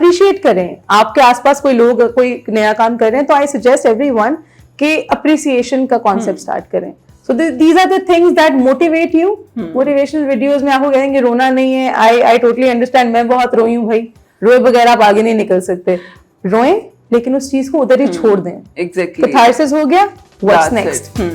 Appreciate करें। आपके आसपास कोई लोग कोई नया काम कर रहे हैं तो आई सजेस्ट एवरीवन कि अप्रिसिएशन का कॉन्सेप्ट स्टार्ट करें। So these are the things that motivate you. Motivational videos में आपको कहेंगे रोना नहीं है, I totally understand, मैं बहुत रोई हूँ भाई, रोए बगैर आप आगे नहीं निकल सकते, रोएं लेकिन उस चीज को उधर ही छोड़ दें। Exactly. कैथारसिस हो गया, what's next?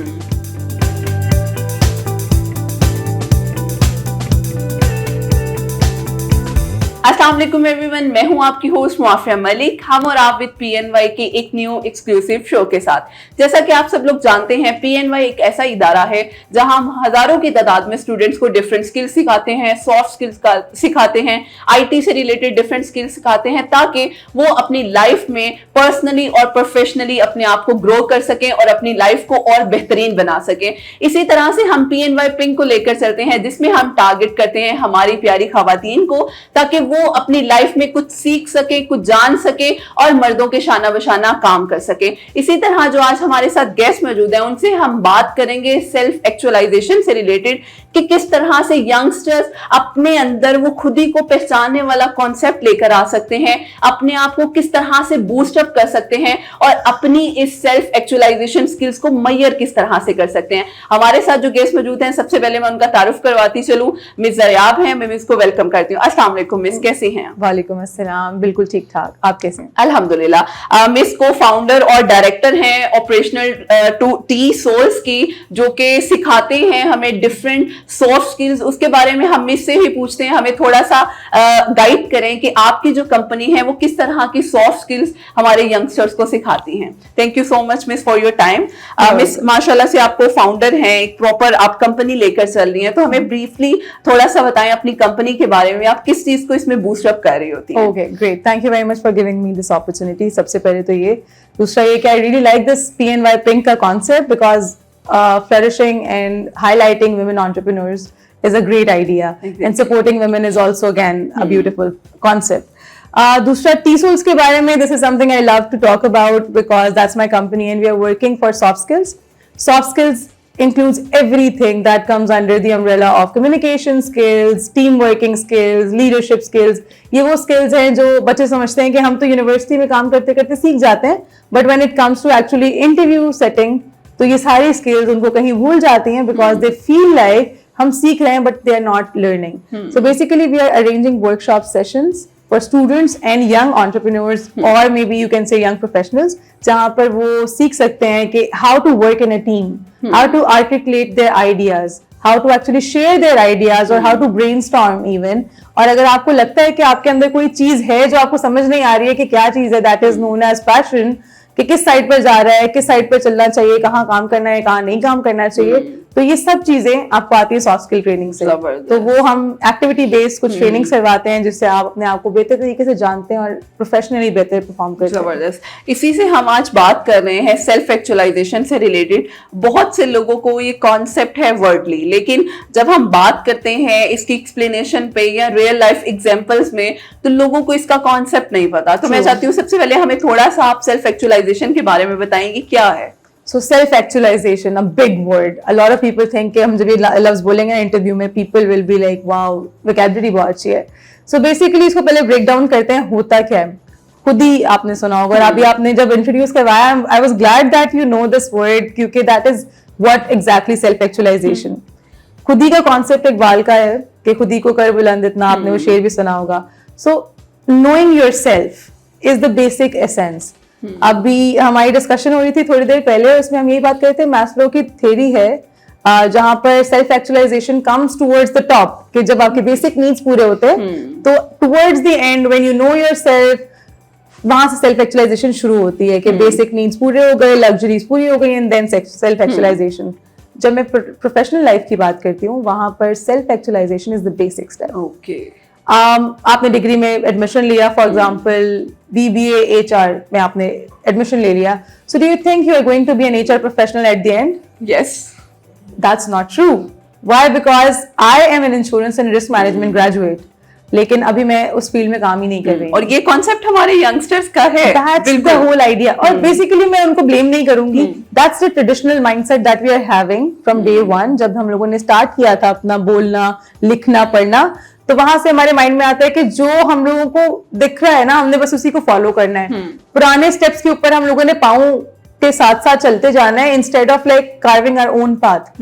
अस्सलाम वालेकुम एवरीवन, मैं हूं आपकी होस्ट मुआफिया मलिक। हम और आप विद पीएनवाई के एक न्यू एक्सक्लूसिव शो के साथ। जैसा कि आप सब लोग जानते हैं, पीएनवाई एक ऐसा इदारा है जहां हम हजारों की तादाद में स्टूडेंट्स को डिफरेंट स्किल्स सिखाते हैं, सॉफ्ट स्किल्स सिखाते हैं, आईटी से रिलेटेड डिफरेंट स्किल्स सिखाते हैं, ताकि वो अपनी लाइफ में पर्सनली और प्रोफेशनली अपने आप को ग्रो कर सकें और अपनी लाइफ को और बेहतरीन बना सकें। इसी तरह से हम पीएनवाई पिंक को लेकर चलते हैं, जिसमें हम टारगेट करते हैं हमारी प्यारी खवातीन को, ताकि वो अपनी लाइफ में कुछ सीख सके, कुछ जान सके और मर्दों के शाना बशाना काम कर सके। इसी तरह जो आज हमारे साथ गेस्ट मौजूद हैं, उनसे हम बात करेंगे सेल्फ एक्चुअलाइजेशन से रिलेटेड, कि किस तरह से यंगस्टर्स अपने अंदर वो खुद ही को पहचानने वाला कॉन्सेप्ट लेकर आ सकते हैं, अपने आप को किस तरह से बूस्ट अप कर सकते हैं और अपनी इस सेल्फ एक्चुअलाइजेशन स्किल्स को मैयर किस तरह से कर सकते हैं। हमारे साथ जो गेस्ट मौजूद हैं, सबसे पहले मैं उनका तारुफ करवाती चलूं। मिस ज़रियाब हैं, मैं मिस को वेलकम करती हूँ। अस्सलाम वालेकुम मिस, कैसी हैं? वालेकुम अस्सलाम, बिल्कुल ठीक ठाक, आप कैसे हैं? अल्हम्दुलिल्लाह। मिस को फाउंडर और डायरेक्टर हैं ऑपरेशनल टी सोल्स की, जो कि सिखाते हैं हमें डिफरेंट सॉफ्ट स्किल्स। उसके बारे में हम मिस से ही पूछते हैं, हमें थोड़ा सा गाइड करें कि आपकी जो कंपनी है वो किस तरह की सॉफ्ट स्किल्स हमारे यंगस्टर्स को सिखाती हैं। Thank you so much miss for your time. Miss माशाल्लाह से आपको फाउंडर हैं, एक प्रॉपर आप कंपनी लेकर चल रही हैं, तो हमें ब्रीफली थोड़ा सा बताएं अपनी कंपनी के बारे में, आप किस चीज को इसमें बूस्ट अप कर रही होती हैं। Okay, great. Thank you very much for giving me this opportunity. सबसे पहले तो ये, दूसरा ये कि I really like this PNY Pink का concept because flourishing and highlighting women entrepreneurs is a great idea. Exactly. And supporting women is also again a beautiful concept. दूसरा T-Souls के बारे में, this is something I love to talk about because that's my company and we are working for soft skills. Soft skills includes everything that comes under the umbrella of communication skills, team working skills, leadership skills. ये वो skills हैं जो बच्चे समझते हैं कि हम तो यूनिवर्सिटी में काम करते करते सीख जाते हैं, but when it comes to actually interview setting, तो ये सारी skills उनको कहीं भूल जाती हैं because they feel like हम सीख रहे हैं but they are not learning. So basically we are arranging workshop sessions for students and young entrepreneurs or maybe you can say young professionals, जहाँ पर वो सीख सकते हैं कि how to work in a team, how to articulate their ideas, how to actually share their ideas or how to brainstorm even. और अगर आपको लगता है कि आपके अंदर कोई चीज है जो आपको समझ नहीं आ रही है कि क्या चीज है, that is known as passion, कि किस साइड पर जा रहा है, किस साइड पर चलना चाहिए, कहाँ काम करना है, कहाँ नहीं काम करना चाहिए, तो ये सब चीजें आपको आती है सॉफ्ट स्किल ट्रेनिंग से। तो वो हम एक्टिविटी बेस्ड कुछ ट्रेनिंग करवाते हैं जिससे आप अपने आप को बेहतर तरीके से जानते हैं और प्रोफेशनली बेहतर परफॉर्म करते हैं। जबरदस्त। इसी से हम आज बात कर रहे हैं सेल्फ एक्चुअलाइजेशन से रिलेटेड। बहुत से लोगों को ये कॉन्सेप्ट है वर्डली, लेकिन जब हम बात करते हैं इसकी एक्सप्लेनेशन पे या रियल लाइफ एग्जांपल्स में, तो लोगों को इसका कॉन्सेप्ट नहीं पता। तो मैं चाहती हूँ सबसे पहले हमें थोड़ा सा आप सेल्फ एक्चुअलाइजेशन के बारे में बताएंगे, क्या है? So self-actualization, a big word. A lot of people think कि हम जब ये लफ्ज बोलेंगे ना इंटरव्यू में, people will be like, wow, vocabulary बहुत अच्छी है. So basically इसको पहले break down करते हैं, होता क्या है? खुद ही आपने सुना होगा और अभी आपने जब इंट्रोड्यूस करवाया, I was glad that you know this word क्योंकि that is what exactly self-actualization. खुद ही का कॉन्सेप्ट इकबाल का है कि खुद ही को कर बुलंद इतना, आपने वो शेर भी सुना होगा. So knowing yourself is the basic essence. अभी हमारी डिस्कशन हो रही थी थोड़ी देर पहले, उसमें हम यही बात कर रहे थे, मैस्लो की थ्योरी है जहां पर self actualisation comes towards the top, कि जब आपके बेसिक नीड्स पूरे होते हैं तो towards the end when you know yourself, वहां से सेल्फ एक्चुअलाइजेशन शुरू होती है कि बेसिक नीड्स पूरे हो गए, लग्जरीज पूरी हो गई एंड देन सेल्फ एक्चुअलाइजेशन। जब मैं प्रोफेशनल लाइफ की बात करती हूँ, वहां पर self actualisation is the basic step. Okay, आपने डिग्री में एडमिशन लिया, फॉर एग्जांपल BBA HR में आपने एडमिशन ले लिया, so do you think you are going to be an HR professional at the end? Yes, that's not true. Why? Because I am an insurance and risk management graduate, लेकिन अभी मैं उस field में काम ही नहीं कर रही। और ये कॉन्सेप्ट हमारे यंगस्टर्स का है, दैट्स द होल आइडिया। और बेसिकली मैं उनको ब्लेम नहीं करूंगी, that's the traditional mindset that we are having from day one. जब हम लोगों ने स्टार्ट किया था अपना बोलना, लिखना, पढ़ना, तो वहां से हमारे माइंड में आता है कि जो हम लोगों को दिख रहा है ना, हमने बस उसी को फॉलो करना है। पुराने स्टेप्स के ऊपर हम लोगों ने पाँव के साथ साथ चलते जाना है, instead of like carving our own path.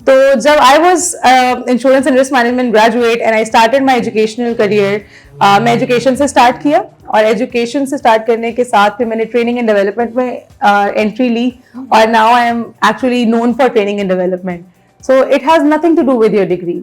तो जब I was insurance and risk management graduate and I started my educational career, मैं एजुकेशन से स्टार्ट किया, और एजुकेशन से स्टार्ट करने के साथ फिर मैंने ट्रेनिंग एंड डेवलपमेंट में एंट्री ली, और now I am actually known for training and development. So it has nothing to do with your degree.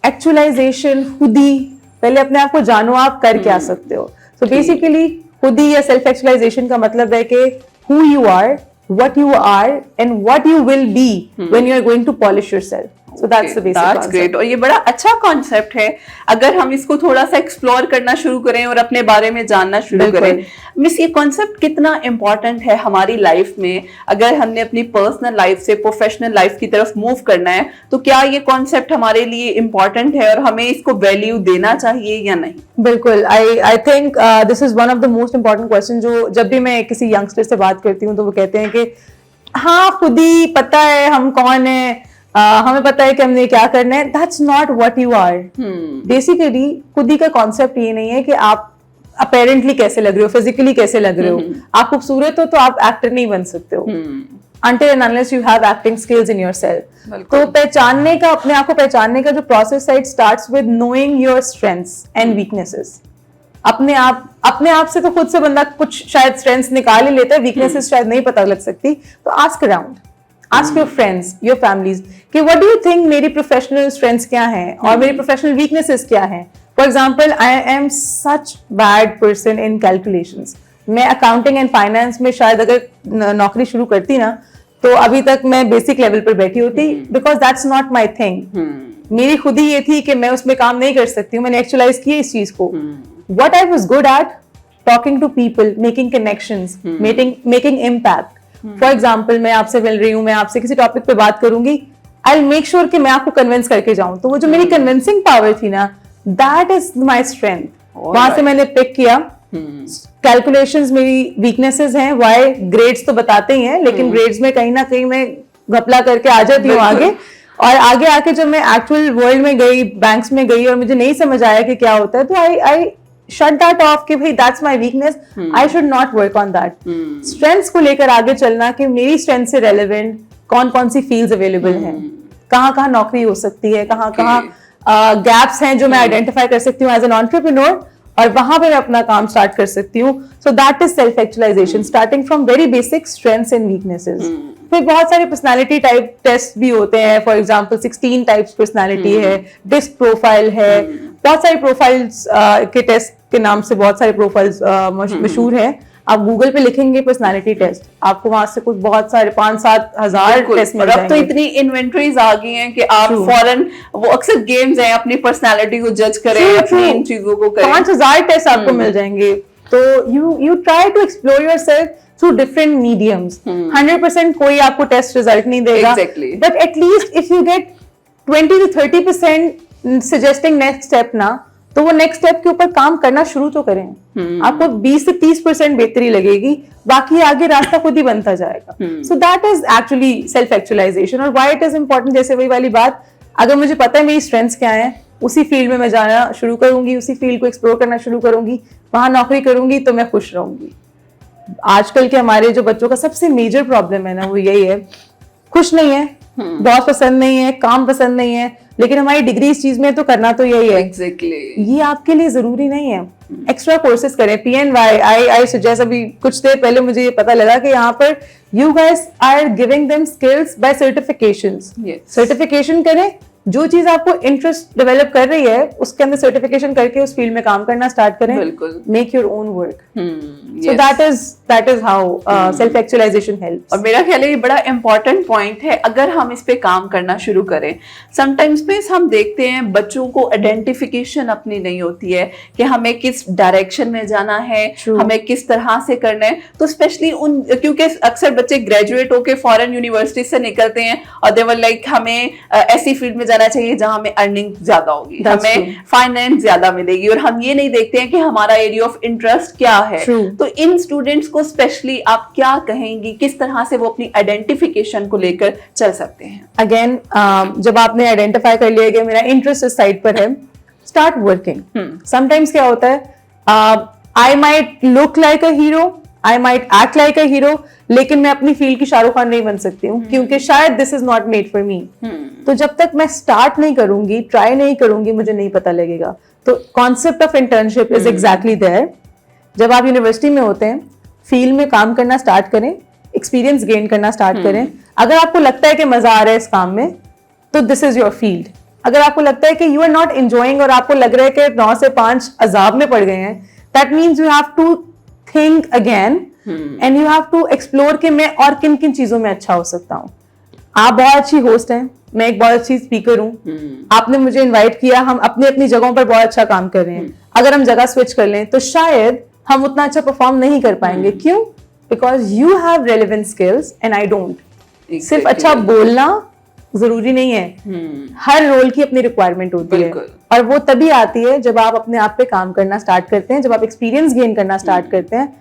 Actualisation खुद ही, पहले अपने आप को जानो आप कर क्या सकते हो। सो बेसिकली खुद ही या सेल्फ एक्चुअलाइजेशन का मतलब है कि who you are, what you are, and what you will be when you are going to polish yourself. So that's the basic That's concept. great. और ये बड़ा अच्छा कॉन्सेप्ट है। अगर हम इसको थोड़ा सा एक्सप्लोर करना शुरू करें और अपने बारे में जानना शुरू करें, मिस ये कॉन्सेप्ट कितना इम्पोर्टेंट है हमारी लाइफ में, अगर हमने अपनी पर्सनल लाइफ से प्रोफेशनल लाइफ की तरफ मूव करना है, तो क्या ये कॉन्सेप्ट हमारे लिए इम्पोर्टेंट है और हमें इसको वैल्यू देना चाहिए या नहीं? बिल्कुल, I think this is one of the most important question, जो जब भी मैं किसी यंगस्टर से बात करती हूँ तो वो कहते हैं कि हाँ खुद ही पता है हम कौन है, हमें पता है कि हमने क्या करना है। That's not what you are. Basically खुद ही का कॉन्सेप्ट ये नहीं है कि आप अपेरेंटली कैसे लग रहे हो, फिजिकली कैसे लग रहे हो। आप खूबसूरत हो तो आप एक्टर नहीं बन सकते हो until and unless you have acting skills in yourself। तो पहचानने का, अपने आप को पहचानने का जो प्रोसेस है, it starts with knowing your strengths and weaknesses। अपने आप से तो खुद से बंदा कुछ शायद स्ट्रेंथ्स निकाल ही लेता है, वीकनेसेस शायद नहीं पता लग सकती। तो ask around, ask your friends, your families कि व्हाट डू यू थिंक मेरी प्रोफेशनल स्ट्रेंथ्स क्या हैं और मेरी प्रोफेशनल वीकनेसेस क्या हैं। For example, I am such bad person in calculations. मैं अकाउंटिंग एंड फाइनेंस में शायद अगर नौकरी शुरू करती ना, तो अभी तक मैं बेसिक लेवल पर बैठी होती, because that's not my thing. मेरी खुद ही ये थी कि मैं उसमें काम नहीं कर सकती हूँ। मैंने एक्चुअलाइज किया इस चीज को। What I was good at, talking to people, making connections, making impact. For example, मैं आपसे मिल रही हूँ, मैं आपसे किसी टॉपिक पे बात करूंगी, I'll make sure कि मैं आपको कन्विंस करके जाऊं। तो वो जो मेरी कन्विंसिंग पावर थी ना, that is my strength। वहां से मैंने पिक किया। कैलकुलेशंस मेरी वीकनेसेस हैं। वाई ग्रेड्स तो बताते ही हैं, लेकिन ग्रेड्स में कहीं ना कहीं मैं घपला करके आ जाती हूँ आगे। और आगे आके जब मैं एक्चुअल वर्ल्ड में गई, बैंक्स में गई, और मुझे नहीं समझ आया कि क्या होता है, तो आई shut that off कि भाई that's my weakness, I should not work on that। Strengths को लेकर आगे चलना कि मेरी स्ट्रेंथ से रेलेवेंट कौन कौन सी फील्ड्स अवेलेबल हैं, कहाँ कहाँ नौकरी हो सकती है, कहाँ कहाँ गैप्स हैं जो मैं आइडेंटिफाई कर सकती हूँ एज एन एंटरप्रेन्योर, और वहां पे मैं अपना काम स्टार्ट कर सकती हूँ। So that is self actualisation, starting from very basic strengths and weaknesses. फिर बहुत सारे पर्सनालिटी टाइप टेस्ट भी होते हैं। फॉर एग्जांपल 16 टाइप्स पर्सनालिटी है, डिस्क प्रोफाइल है, बहुत सारे प्रोफाइल्स के टेस्ट के नाम से बहुत सारे प्रोफाइल्स मशहूर हैं। आप गूगल पे लिखेंगे पर्सनालिटी टेस्ट, आपको वहां से कुछ बहुत सारे 5-7 हजार टेस्ट मिल जाएंगे। अब तो इतनी इन्वेंटरीज आ गई हैं कि आप फौरन, वो अक्सर गेम्स हैं, अपनी पर्सनालिटी को जज करें, अपनी इन चीजों को करें। 5000 टेस्ट आपको मिल जाएंगे। तो you try to explore yourself through different mediums. 100% कोई आपको टेस्ट रिजल्ट नहीं देगा, but at least if you get 20 to 30% suggesting next step ना, तो वो नेक्स्ट स्टेप के ऊपर काम करना शुरू तो करें। आपको 20 से 30% बेहतरी लगेगी, बाकी आगे रास्ता खुद ही बनता जाएगा। So that is actually self actualisation. और व्हाई इट इज इंपॉर्टेंट, जैसे वही वाली बात, अगर मुझे पता है मेरी स्ट्रेंथ्स क्या है, उसी फील्ड में मैं जाना शुरू करूंगी, उसी फील्ड को एक्सप्लोर करना शुरू करूंगी, वहां नौकरी करूंगी, तो मैं खुश रहूंगी। आजकल के हमारे जो बच्चों का सबसे मेजर प्रॉब्लम है ना, वो यही है, खुश नहीं है, बॉस पसंद नहीं है, काम पसंद नहीं है, लेकिन हमारी डिग्री इस चीज में तो करना तो यही है। Exactly। ये आपके लिए जरूरी नहीं है। एक्स्ट्रा कोर्सेज करें। PNY आई सजेस्ट, अभी कुछ देर पहले मुझे ये पता लगा कि यहाँ पर you guys are giving them skills by certifications. Certification करें, जो चीज आपको इंटरेस्ट डेवलप कर रही है उसके अंदर सर्टिफिकेशन करके उस फील्ड में काम करना स्टार्ट करें। बिल्कुल। Make your own work. So that is how self actualisation helps. और मेरा ख्याल है ये बड़ा इंपॉर्टेंट पॉइंट है, अगर हम इस पे काम करना शुरू करें। समटाइम्स में हम देखते हैं बच्चों को आइडेंटिफिकेशन अपनी नहीं होती है कि हमें किस डायरेक्शन में जाना है, हमें किस तरह से करना है। तो स्पेशली उन, क्योंकि अक्सर बच्चे ग्रेजुएट होके फॉरेन यूनिवर्सिटी से निकलते हैं और दे वर लाइक हमें ऐसी फील्ड में जाना चाहिए जहां हमें अर्निंग ज्यादा होगी, हमें फाइनेंस ज्यादा मिलेगी, और हम ये नहीं देखते हैं कि हमारा एरिया ऑफ इंटरेस्ट क्या है। तो इन स्टूडेंट्स को स्पेशली आप क्या कहेंगी, किस तरह से वो अपनी आइडेंटिफिकेशन को लेकर चल सकते हैं? अगेन जब आपने आइडेंटिफाई कर लिया कि मेरा इंटरेस्ट इस साइड पर है, स्टार्ट वर्किंग। समटाइम्स क्या होता है, I might look like a hero, I might act like a hero, लेकिन मैं अपनी फील्ड की शाहरुख खान नहीं बन सकती हूँ क्योंकि शायद this is not made for me. तो जब तक मैं स्टार्ट नहीं करूंगी, ट्राई नहीं करूंगी, मुझे नहीं पता लगेगा। तो concept of internship is exactly there. जब आप यूनिवर्सिटी में होते हैं, फील्ड में काम करना स्टार्ट करें, एक्सपीरियंस गेन करना स्टार्ट करें। अगर आपको लगता है कि मजा आ रहा है इस काम में, तो दिस इज योर फील्ड। अगर आपको लगता है कि यू आर नॉट एंजॉइंग और आपको लग रहा है कि 9 से 5 अजाब में पड़ गए हैं, that means you have to think again and you have to explore कि मैं और किन किन चीजों में अच्छा हो सकता हूँ। आप बहुत अच्छी होस्ट हैं, मैं एक बहुत अच्छी स्पीकर हूँ, आपने मुझे इनवाइट किया, हम अपनी अपनी जगहों पर बहुत अच्छा काम कर रहे हैं। अगर हम जगह स्विच कर लें तो शायद हम उतना अच्छा परफॉर्म नहीं कर पाएंगे। क्यों? Because you have relevant skills and I don't. सिर्फ अच्छा बोलना जरूरी नहीं है, हर रोल की अपनी रिक्वायरमेंट होती है, और वो तभी आती है जब आप अपने आप पे काम करना स्टार्ट करते हैं, जब आप एक्सपीरियंस गेन करना स्टार्ट करते हैं।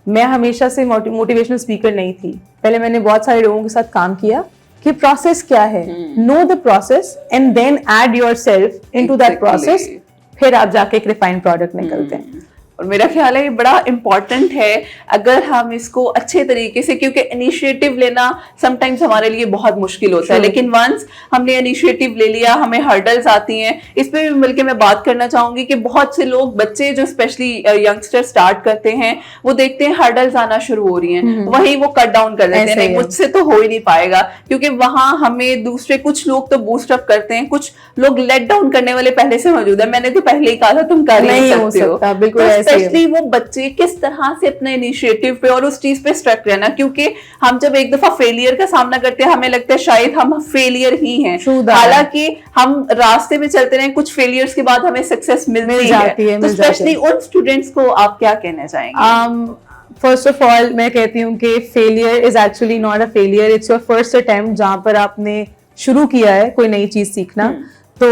मैं हमेशा से मोटिवेशनल स्पीकर नहीं थी, पहले मैंने बहुत सारे लोगों के साथ काम किया कि प्रोसेस क्या है, know the process and then add yourself into that process, फिर आप जाके एक रिफाइंड प्रोडक्ट निकलते हैं। और मेरा ख्याल है ये बड़ा इम्पोर्टेंट है अगर हम इसको अच्छे तरीके से, क्योंकि इनिशिएटिव लेना समटाइम्स हमारे लिए बहुत मुश्किल होता है, लेकिन वंस हमने इनिशिएटिव ले लिया, हमें हर्डल्स आती हैं। इस पे भी मिलके मैं बात करना चाहूंगी कि बहुत से लोग, बच्चे जो स्पेशली यंगस्टर स्टार्ट करते हैं, वो देखते हैं हर्डल्स आना शुरू हो रही हैं, वहीं वो कट डाउन कर देते हैं, नहीं मुझसे तो हो ही नहीं पाएगा, क्योंकि वहां हमें दूसरे कुछ लोग तो बूस्ट अप करते हैं, कुछ लोग लेट डाउन करने वाले पहले से मौजूद है। मैंने तो पहले ही कहा था तुम कर नहीं सकते हो, बिल्कुल। स्पेशली वो बच्चे किस तरह से अपने इनिशिएटिव पे और उस चीज पे स्ट्रक रहना, क्योंकि हम जब एक दफा फेलियर का सामना करते हैं, हमें लगता है शायद हम फेलियर ही हैं, हालांकि हम रास्ते में चलते रहे, कुछ फेलियर्स के बाद हमें सक्सेस मिल जाती है। तो स्पेशली उन स्टूडेंट्स को आप क्या कहना चाहेंगे? फर्स्ट ऑफ ऑल मैं कहती हूँ कि failure is actually not a failure, it's your first attempt, जहां पर आपने शुरू किया है कोई नई चीज सीखना। तो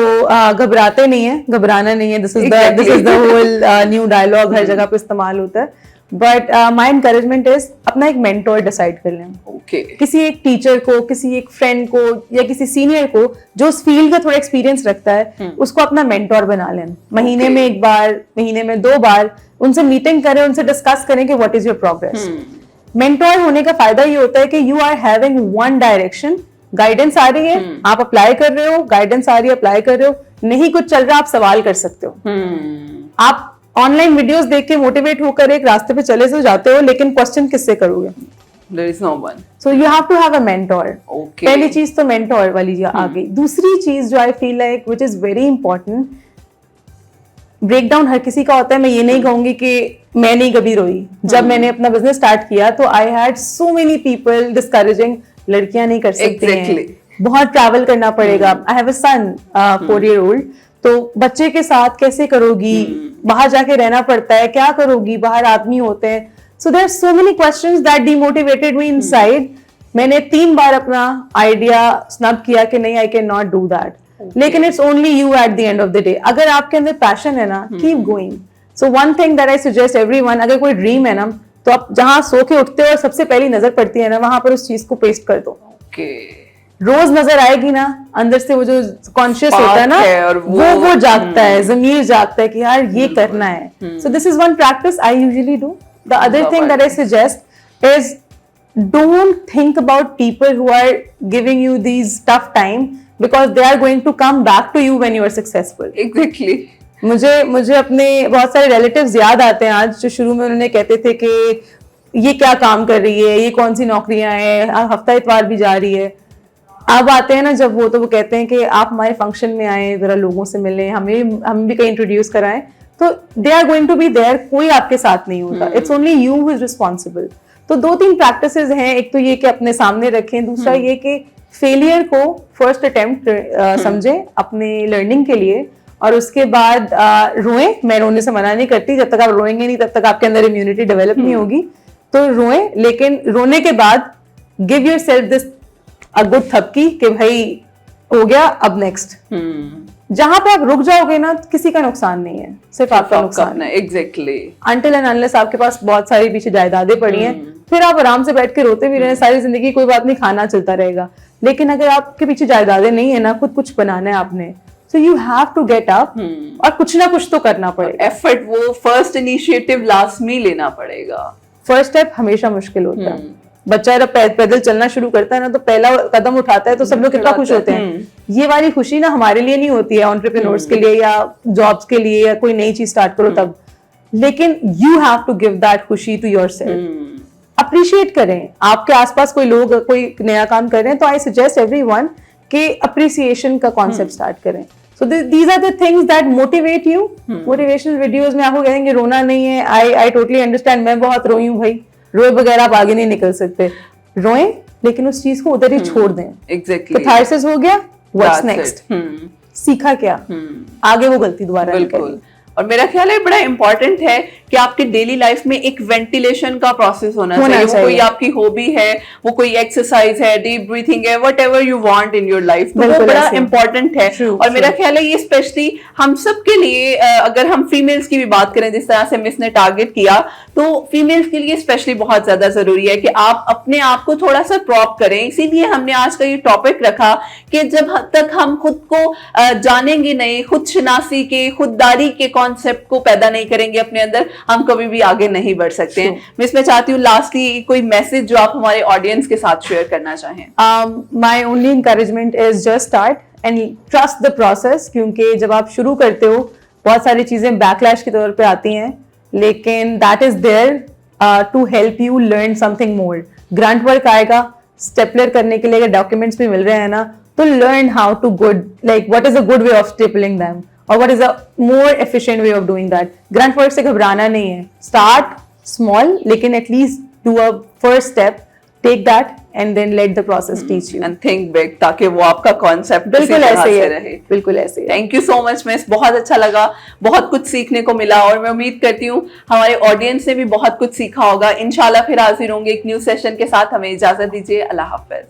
घबराते नहीं है, घबराना नहीं है। This is the whole new dialogue, हर जगह पे इस्तेमाल होता है। बट माय एनकरेजमेंट इज अपना एक मेंटोर डिसाइड कर लें। किसी एक टीचर को, किसी एक फ्रेंड को या किसी सीनियर को जो उस फील्ड का थोड़ा एक्सपीरियंस रखता है, उसको अपना मेंटोर बना लें। महीने में एक बार, महीने में 2 बार उनसे मीटिंग करें, उनसे डिस्कस करें कि what is your progress. Mentor होने का फायदा ये होता है कि you are having one direction, guidance आ रही है, आप अप्लाई कर रहे हो, गाइडेंस आ रही है, अप्लाई कर रहे हो, नहीं कुछ चल रहा आप सवाल कर सकते हो। आप ऑनलाइन वीडियोस देख के मोटिवेट होकर एक रास्ते पे चले तो जाते हो, लेकिन क्वेश्चन किससे करोगे? There is no one. So you have to have a mentor. Okay. पहली चीज तो मेंटोर वाली आ गई। दूसरी चीज जो I feel like which is very important, breakdown हर किसी का होता है। मैं ये नहीं कहूंगी कि मैं नहीं कभी रोई। जब मैंने अपना बिजनेस स्टार्ट किया तो I had so many people discouraging, लड़कियां नहीं कर सकती हैं, बहुत ट्रैवल करना पड़ेगा। I have a son 4 year old, तो बच्चे के साथ कैसे करोगी, बाहर जाके रहना पड़ता है, क्या करोगी, बाहर आदमी होते हैं। So there are so many questions that demotivated me inside. मैंने 3 बार अपना आइडिया स्नब किया कि नहीं, I can not do that. लेकिन it's only you at the end of the day. अगर आपके अंदर पैशन है ना, keep going. So one thing that I suggest everyone, अगर कोई ड्रीम है ना, तो आप जहां सो के उठते हो और सबसे पहली नजर पड़ती है ना, वहां पर उस चीज को पेस्ट कर दो। रोज नजर आएगी ना, अंदर से वो जो कॉन्शियस होता है ना, वो जागता है, जमीर जागता है कि यार ये करना है। So this is one practice I usually do. The other thing that I suggest is don't think about people who are giving you these tough time, because they are going to come back to you when you are successful. Exactly. मुझे अपने बहुत सारे relatives याद आते हैं आज, जो शुरू में उन्होंने कहते थे कि ये क्या काम कर रही है, ये कौन सी नौकरियां हैं, हफ्ता इतवार भी जा रही है। अब आते हैं ना जब वो, तो वो कहते हैं कि आप हमारे फंक्शन में आए, जरा लोगों से मिलें, हम भी कहीं इंट्रोड्यूस कराएं। तो they are going to be there, कोई आपके साथ नहीं होता, it's only you who is responsible. तो 2-3 प्रैक्टिसेस हैं। एक तो ये कि अपने सामने रखें, दूसरा ये कि फेलियर को फर्स्ट अटेम्प्ट समझें अपने लर्निंग के लिए, और उसके बाद रोएं। मैं रोने से मना नहीं करती, जब तक आप रोएंगे नहीं तब तक आपके अंदर इम्यूनिटी डेवलप नहीं होगी। तो रोएं, लेकिन रोने के बाद give yourself this a good थपकी कि भाई हो गया, अब नेक्स्ट। जहां पे आप रुक जाओगे ना, किसी का नुकसान नहीं है, सिर्फ आपका नुकसान है। एग्जैक्टली। अनटिल एंड अनलेस आपके पास बहुत सारी पीछे जायदादें पड़ी हैं, फिर आप आराम से बैठ के रोते भी रहे सारी जिंदगी, कोई बात नहीं, खाना चलता रहेगा। लेकिन अगर आपके पीछे जायदादें नहीं है ना, खुद कुछ बनाना है आपने, So you have to get up और कुछ ना कुछ तो करना पड़ेगा. एफर्ट, वो फर्स्ट इनिशिएटिव लास्ट में लेना पड़ेगा. फर्स्ट स्टेप हमेशा मुश्किल होता है. बच्चा जब पैदल चलना शुरू करता है ना, तो पहला कदम उठाता है तो सब लोग कितना खुश होते हैं. ये वाली खुशी ना हमारे लिए नहीं होती है, एंटरप्रेन्योर्स के लिए या जॉब्स के लिए या कोई नई चीज स्टार्ट करो तब. लेकिन you have to give that खुशी टू योरसेल्फ. अप्रिशिएट करें. आपके आसपास कोई लोग कोई नया काम कर रहे हैं तो आई सजेस्ट एवरीवन कि अप्रिसिएशन का कॉन्सेप्ट स्टार्ट करें. So these are the things that motivate you. Motivational videos में आपको कहेंगे रोना नहीं है. I totally understand. मैं बहुत रोई हूँ भाई. रोए बगैर आप आगे नहीं निकल सकते. रोएं लेकिन उस चीज को उधर ही छोड़ दें. Exactly. Catharsis हो गया. What's next? सीखा क्या? आगे वो गलती दोबारा नहीं करनी. और मेरा ख्याल है बड़ा इंपॉर्टेंट है कि आपकी डेली लाइफ में एक वेंटिलेशन का प्रोसेस होना चाहिए. वो कोई आपकी हॉबी है, वो कोई एक्सरसाइज है, डीप ब्रीथिंग है, whatever you want in your life, तो वो बड़ा इंपॉर्टेंट है. और मेरा ख्याल है ये स्पेशली हम सब के लिए, अगर हम फीमेल्स की भी बात करें जिस तरह से मिस ने टारगेट किया, तो फीमेल्स के लिए स्पेशली बहुत ज्यादा जरूरी है कि आप अपने आप को थोड़ा सा प्रॉप करें. इसीलिए हमने आज का ये टॉपिक रखा कि जब तक हम खुद को जानेंगे नहीं, खुद शिनासी के, खुददारी के कॉन्सेप्ट को पैदा नहीं करेंगे अपने अंदर, हम कभी भी आगे नहीं बढ़ सकते हैं. मिस, मैं चाहती हूँ लास्टली कोई मैसेज जो आप हमारे ऑडियंस के साथ शेयर करना चाहें. My only encouragement is just start and trust the process. क्योंकि जब आप शुरू करते हो बहुत सारी चीजें बैकलैश के तौर पे आती हैं, लेकिन that is there to help you learn something more. Grunt work आएगा, स्टेपलर करने के लिए अगर डॉक्यूमेंट्स भी मिल रहे हैं ना, तो learn how to good, like what is a good way of stapling them और what is a more efficient way of doing that. Grunt work से घबराना नहीं है. Start small, लेकिन at least do a first step, take that and then let the process teach you. And think big, ताकि वो आपका concept बिल्कुल ऐसे ही रहे. बिल्कुल ऐसे ही. Thank you so much miss, बहुत अच्छा लगा, बहुत कुछ सीखने को मिला और मैं उम्मीद करती हूँ हमारे ऑडियंस ने भी बहुत कुछ सीखा होगा. इंशाल्लाह फिर हाजिर होंगे एक न्यू सेशन के साथ. हमें इजाजत दीजिए. अल्लाह हाफिज.